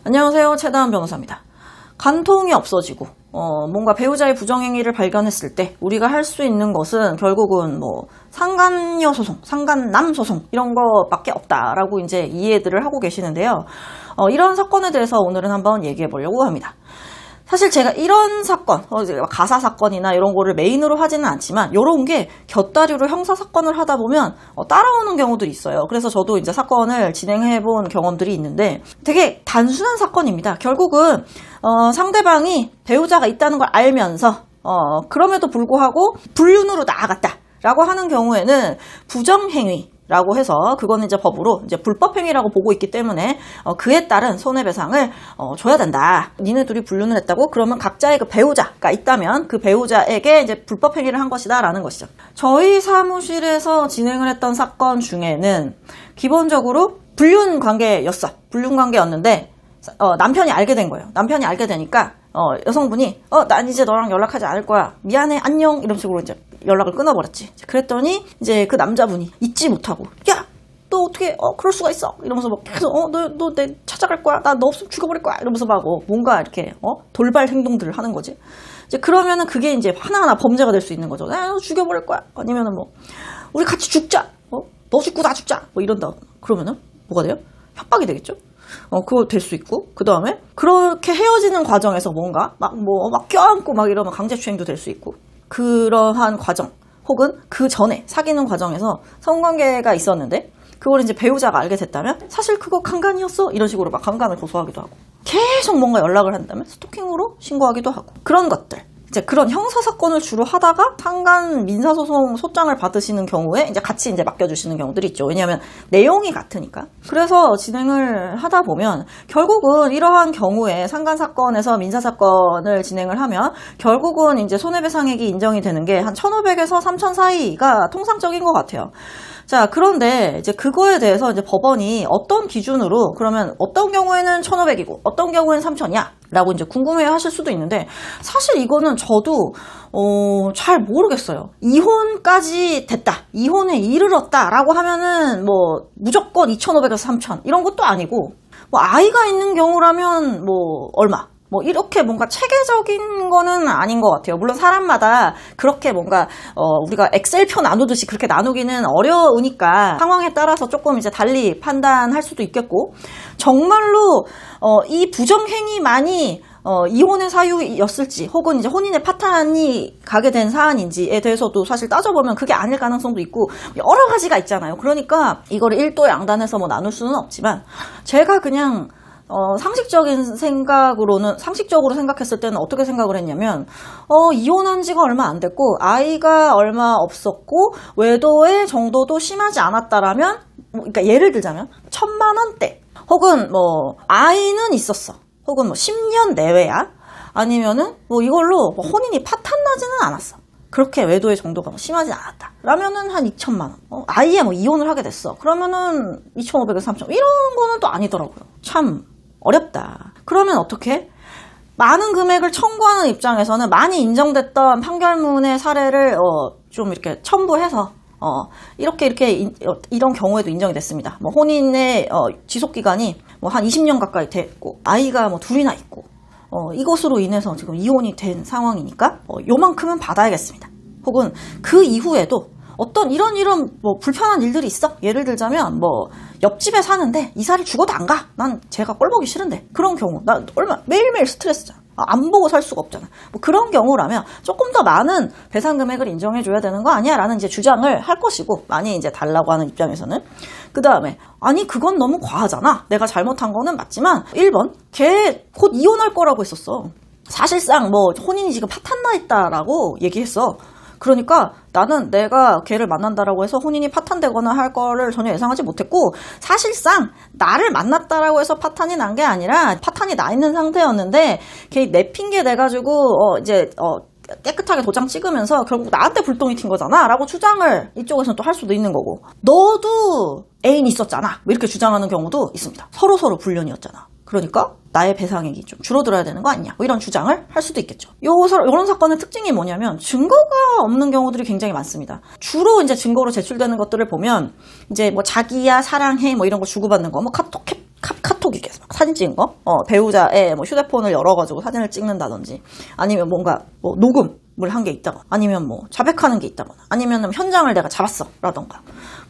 안녕하세요. 최다은 변호사입니다. 간통이 없어지고 뭔가 배우자의 부정행위를 발견했을 때 우리가 할 수 있는 것은 결국은 상간녀 소송, 상간남 소송 이런 거밖에 없다라고 이제 이해들을 하고 계시는데요. 이런 사건에 대해서 오늘은 한번 얘기해 보려고 합니다. 사실 제가 이런 사건, 가사 사건이나 이런 거를 메인으로 하지는 않지만 이런 게 곁다리로 형사 사건을 하다 보면 따라오는 경우들이 있어요. 그래서 저도 이제 사건을 진행해 본 경험들이 있는데 되게 단순한 사건입니다. 결국은 상대방이 배우자가 있다는 걸 알면서 그럼에도 불구하고 불륜으로 나아갔다라고 하는 경우에는 부정행위 라고 해서 그거는 이제 법으로 이제 불법행위라고 보고 있기 때문에 그에 따른 손해배상을 줘야 된다. 니네 둘이 불륜을 했다고? 그러면 각자의 그 배우자가 있다면 그 배우자에게 이제 불법행위를 한 것이다라는 것이죠. 저희 사무실에서 진행을 했던 사건 중에는 기본적으로 불륜 관계였는데 남편이 알게 된 거예요. 남편이 알게 되니까 여성분이 난 이제 너랑 연락하지 않을 거야. 미안해. 안녕. 이런 식으로 이제 연락을 끊어버렸지. 그랬더니 이제 그 남자분이 잊지 못하고 야! 너 어떻게 그럴 수가 있어? 이러면서 막 계속 너 내 찾아갈 거야. 나 너 없으면 죽여버릴 거야. 이러면서 막 뭔가 이렇게 돌발 행동들을 하는 거지. 이제 그러면은 그게 이제 하나하나 범죄가 될 수 있는 거죠. 너 죽여버릴 거야. 아니면은 우리 같이 죽자. 너 죽고 나 죽자. 이런다. 그러면은 뭐가 돼요? 협박이 되겠죠? 그거 될 수 있고, 그 다음에, 그렇게 헤어지는 과정에서 뭔가, 막 껴안고 막 이러면 강제추행도 될 수 있고, 그러한 과정, 혹은 그 전에 사귀는 과정에서 성관계가 있었는데, 그걸 이제 배우자가 알게 됐다면, 사실 그거 강간이었어? 이런 식으로 막 강간을 고소하기도 하고, 계속 뭔가 연락을 한다면 스토킹으로 신고하기도 하고, 그런 것들. 이제 그런 형사사건을 주로 하다가 상간 민사소송 소장을 받으시는 경우에 이제 같이 이제 맡겨주시는 경우들이 있죠. 왜냐하면 내용이 같으니까. 그래서 진행을 하다 보면 결국은 이러한 경우에 상간사건에서 민사사건을 진행을 하면 결국은 이제 손해배상액이 인정이 되는 게 한 1,500에서 3,000 사이가 통상적인 것 같아요. 자, 그런데 이제 그거에 대해서 이제 법원이 어떤 기준으로 그러면 어떤 경우에는 1,500이고 어떤 경우에는 3,000이야? 라고 이제 궁금해 하실 수도 있는데 사실 이거는 저도 잘 모르겠어요. 이혼까지 됐다. 이혼에 이르렀다. 라고 하면은 무조건 2,500에서 3,000 이런 것도 아니고 아이가 있는 경우라면 얼마? 이렇게 뭔가 체계적인 거는 아닌 것 같아요. 물론 사람마다 그렇게 뭔가, 우리가 엑셀표 나누듯이 그렇게 나누기는 어려우니까 상황에 따라서 조금 이제 달리 판단할 수도 있겠고, 정말로, 이 부정행위만이, 이혼의 사유였을지, 혹은 이제 혼인의 파탄이 가게 된 사안인지에 대해서도 사실 따져보면 그게 아닐 가능성도 있고, 여러 가지가 있잖아요. 그러니까 이거를 1도 양단해서 나눌 수는 없지만, 제가 그냥, 상식적으로 생각했을 때는 어떻게 생각을 했냐면, 이혼한 지가 얼마 안 됐고, 아이가 얼마 없었고, 외도의 정도도 심하지 않았다라면, 그러니까 예를 들자면, 1,000만 원대. 혹은 아이는 있었어. 혹은 10년 내외야. 아니면은, 이걸로 혼인이 파탄나지는 않았어. 그렇게 외도의 정도가 심하지 않았다. 라면은 한 2,000만 원. 아예 이혼을 하게 됐어. 그러면은 2,500에서 3,000원. 이런 거는 또 아니더라고요. 참. 어렵다. 그러면 어떻게? 많은 금액을 청구하는 입장에서는 많이 인정됐던 판결문의 사례를 좀 이렇게 첨부해서 이런 경우에도 인정이 됐습니다. 혼인의 지속 기간이 한 20년 가까이 됐고 아이가 둘이나 있고 이것으로 인해서 지금 이혼이 된 상황이니까 요만큼은 받아야겠습니다. 혹은 그 이후에도 어떤 이런 불편한 일들이 있어. 예를 들자면 옆집에 사는데 이사를 죽어도 안 가. 난 제가 꼴보기 싫은데. 그런 경우 나 매일매일 스트레스잖아. 안 보고 살 수가 없잖아. 그런 경우라면 조금 더 많은 배상 금액을 인정해줘야 되는 거 아니야? 라는 이제 주장을 할 것이고 많이 이제 달라고 하는 입장에서는 그 다음에 아니 그건 너무 과하잖아. 내가 잘못한 거는 맞지만 1번 걔 곧 이혼할 거라고 했었어. 사실상 혼인이 지금 파탄나 있다라고 얘기했어. 그러니까 나는 내가 걔를 만난다라고 해서 혼인이 파탄되거나 할 거를 전혀 예상하지 못했고 사실상 나를 만났다라고 해서 파탄이 난 게 아니라 파탄이 나 있는 상태였는데 걔 내 핑계 내가지고 깨끗하게 도장 찍으면서 결국 나한테 불똥이 튄 거잖아 라고 주장을 이쪽에서는 또 할 수도 있는 거고 너도 애인 있었잖아 이렇게 주장하는 경우도 있습니다. 서로 불륜이었잖아. 그러니까 나의 배상액이 좀 줄어들어야 되는 거 아니냐 이런 주장을 할 수도 있겠죠. 이런 사건의 특징이 뭐냐면 증거가 없는 경우들이 굉장히 많습니다. 주로 이제 증거로 제출되는 것들을 보면 이제 자기야 사랑해 이런 거 주고받는 거 카톡 카톡이게 사진 찍은 거, 배우자의 뭐 휴대폰을 열어가지고 사진을 찍는다든지, 아니면 뭔가 뭐 녹음을 한 게 있다거나, 아니면 뭐 자백하는 게 있다거나, 아니면 현장을 내가 잡았어 라던가,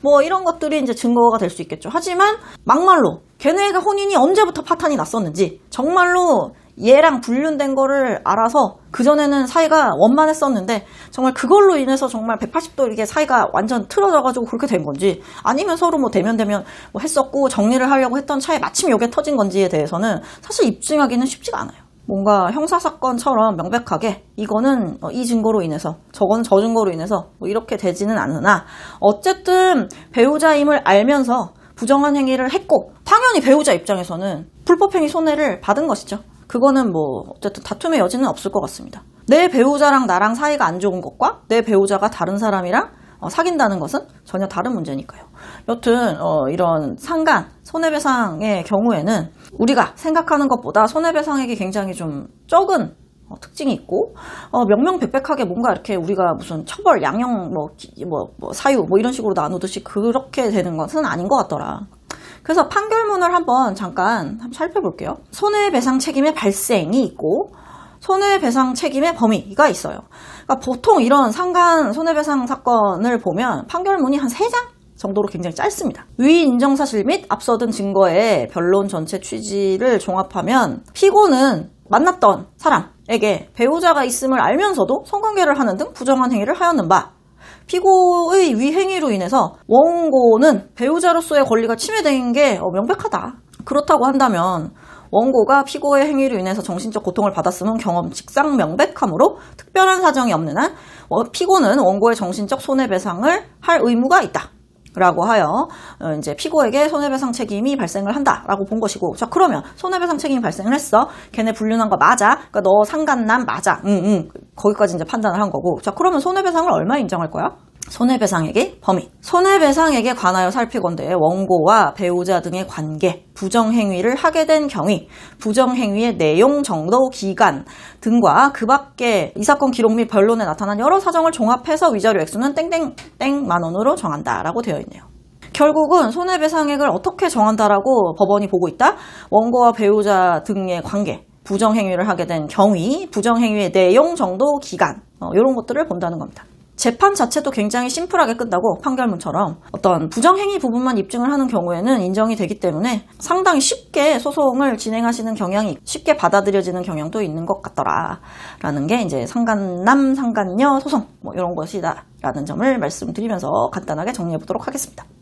뭐 이런 것들이 이제 증거가 될 수 있겠죠. 하지만 막말로 걔네가 혼인이 언제부터 파탄이 났었는지, 정말로 얘랑 불륜된 거를 알아서 그전에는 사이가 원만했었는데 정말 그걸로 인해서 정말 180도 이렇게 사이가 완전 틀어져가지고 그렇게 된 건지, 아니면 서로 뭐 대면 뭐 했었고 정리를 하려고 했던 차에 마침 요게 터진 건지에 대해서는 사실 입증하기는 쉽지가 않아요. 뭔가 형사사건처럼 명백하게 이거는 이 증거로 인해서, 저건 저 증거로 인해서 뭐 이렇게 되지는 않으나, 어쨌든 배우자임을 알면서 부정한 행위를 했고, 당연히 배우자 입장에서는 불법행위 손해를 받은 것이죠. 그거는 뭐 어쨌든 다툼의 여지는 없을 것 같습니다. 내 배우자랑 나랑 사이가 안 좋은 것과 내 배우자가 다른 사람이랑 사귄다는 것은 전혀 다른 문제니까요. 여튼 이런 상간, 손해배상의 경우에는 우리가 생각하는 것보다 손해배상액이 굉장히 좀 적은 특징이 있고, 명명백백하게 뭔가 이렇게 우리가 무슨 처벌, 양형, 사유 뭐 이런 식으로 나누듯이 그렇게 되는 것은 아닌 것 같더라. 그래서 판결문을 한번 잠깐 살펴볼게요. 손해배상 책임의 발생이 있고 손해배상 책임의 범위가 있어요. 그러니까 보통 이런 상간 손해배상 사건을 보면 판결문이 한 3장 정도로 굉장히 짧습니다. 위 인정사실 및 앞서든 증거의 변론 전체 취지를 종합하면 피고는 만났던 사람에게 배우자가 있음을 알면서도 성관계를 하는 등 부정한 행위를 하였는 바, 피고의 위 행위로 인해서 원고는 배우자로서의 권리가 침해된 게 명백하다. 그렇다고 한다면 원고가 피고의 행위로 인해서 정신적 고통을 받았음은 경험칙상 명백하므로 특별한 사정이 없는 한 피고는 원고의 정신적 손해배상을 할 의무가 있다 라고 하여 이제 피고에게 손해배상 책임이 발생을 한다라고 본 것이고, 자 그러면 손해배상 책임이 발생을 했어. 걔네 불륜한 거 맞아. 그러니까 너 상간남 맞아. 거기까지 이제 판단을 한 거고, 자 그러면 손해배상을 얼마 인정할 거야? 손해배상액의 범위. 손해배상액에 관하여 살피건대 원고와 배우자 등의 관계, 부정행위를 하게 된 경위, 부정행위의 내용, 정도, 기간 등과 그 밖에 이 사건 기록 및 변론에 나타난 여러 사정을 종합해서 위자료 액수는 땡땡땡 만원으로 정한다라고 되어 있네요. 결국은 손해배상액을 어떻게 정한다라고 법원이 보고 있다? 원고와 배우자 등의 관계, 부정행위를 하게 된 경위, 부정행위의 내용, 정도, 기간 이런 것들을 본다는 겁니다. 재판 자체도 굉장히 심플하게 끝나고 판결문처럼 어떤 부정행위 부분만 입증을 하는 경우에는 인정이 되기 때문에 상당히 쉽게 소송을 진행하시는 경향이, 쉽게 받아들여지는 경향도 있는 것 같더라 라는 게 이제 상간남, 상간녀 소송 이런 것이다 라는 점을 말씀드리면서 간단하게 정리해 보도록 하겠습니다.